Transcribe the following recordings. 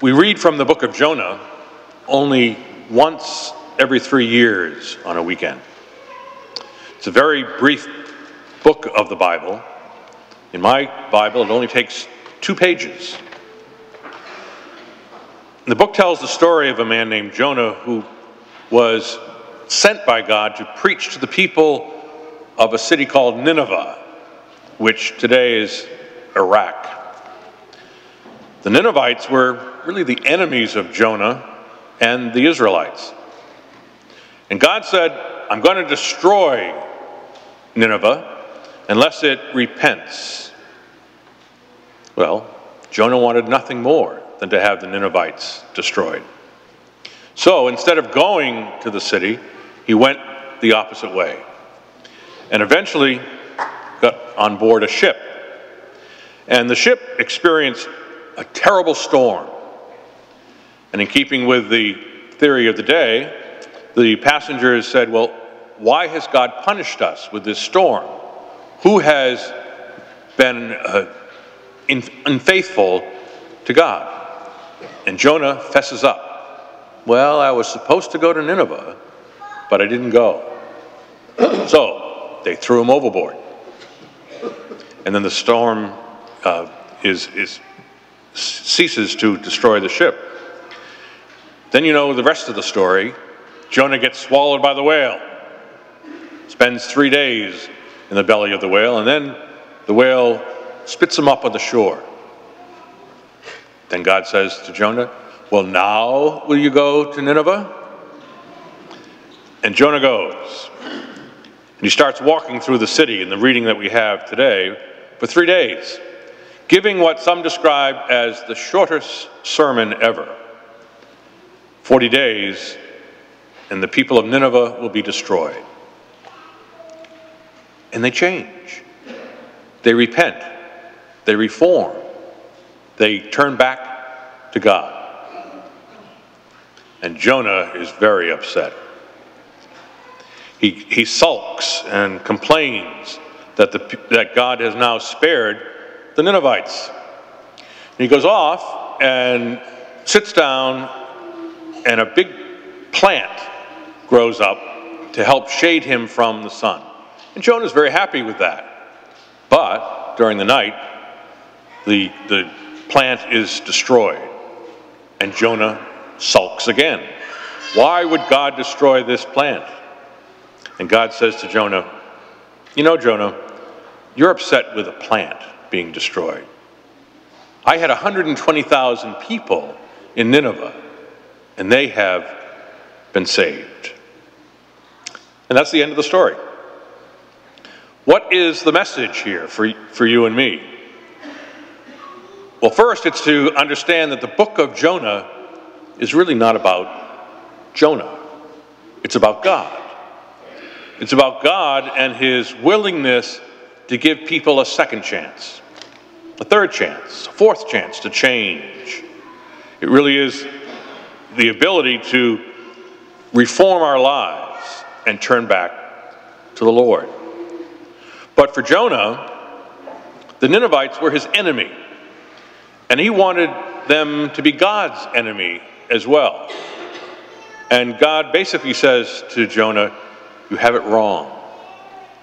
We read from the book of Jonah only once every 3 years on a weekend. It's a very brief book of the Bible. In my Bible, it only takes 2 pages. The book tells the story of a man named Jonah who was sent by God to preach to the people of a city called Nineveh, which today is Iraq. The Ninevites were really the enemies of Jonah and the Israelites. And God said, I'm going to destroy Nineveh unless it repents. Well, Jonah wanted nothing more than to have the Ninevites destroyed. So instead of going to the city, he went the opposite way and eventually got on board a ship. And the ship experienced a terrible storm. And in keeping with the theory of the day, the passengers said, well, why has God punished us with this storm? Who has been unfaithful to God? And Jonah fesses up. Well, I was supposed to go to Nineveh, but I didn't go. So they threw him overboard. And then the storm ceases to destroy the ship. Then you know the rest of the story. Jonah gets swallowed by the whale, spends 3 days in the belly of the whale, and then the whale spits him up on the shore. Then God says to Jonah, well, now will you go to Nineveh? And Jonah goes. And he starts walking through the city in the reading that we have today for 3 days, giving what some describe as the shortest sermon ever. 40 days, and the people of Nineveh will be destroyed. And they change. They repent. They reform. They turn back to God. And Jonah is very upset. He sulks and complains that God has now spared the Ninevites. And he goes off and sits down, and a big plant grows up to help shade him from the sun. And Jonah's very happy with that. But during the night, the plant is destroyed, and Jonah sulks again. Why would God destroy this plant? And God says to Jonah, you know, Jonah, you're upset with a plant being destroyed. I had 120,000 people in Nineveh, and they have been saved. And that's the end of the story. What is the message here for you and me? Well, first, it's to understand that the book of Jonah is really not about Jonah. It's about God. It's about God and his willingness to give people a second chance, a third chance, a fourth chance to change. It really is the ability to reform our lives and turn back to the Lord. But for Jonah, the Ninevites were his enemy, and he wanted them to be God's enemy as well. And God basically says to Jonah, you have it wrong.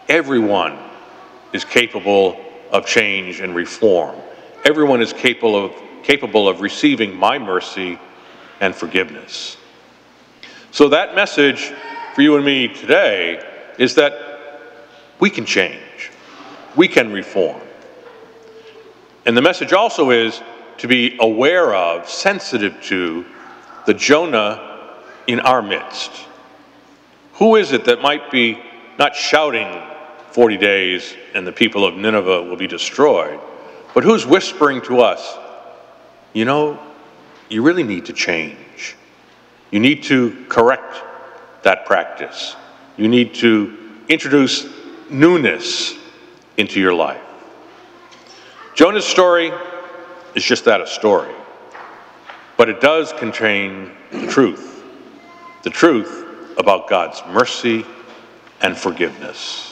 Everyone is capable of change and reform. Everyone is capable of receiving my mercy and forgiveness. So that message for you and me today is that we can change. We can reform. And the message also is to be aware of, sensitive to, the Jonah in our midst. Who is it that might be not shouting 40 days and the people of Nineveh will be destroyed, but who's whispering to us, you know, you really need to change. You need to correct that practice. You need to introduce newness into your life. Jonah's story is just that, a story. But it does contain the truth about God's mercy and forgiveness.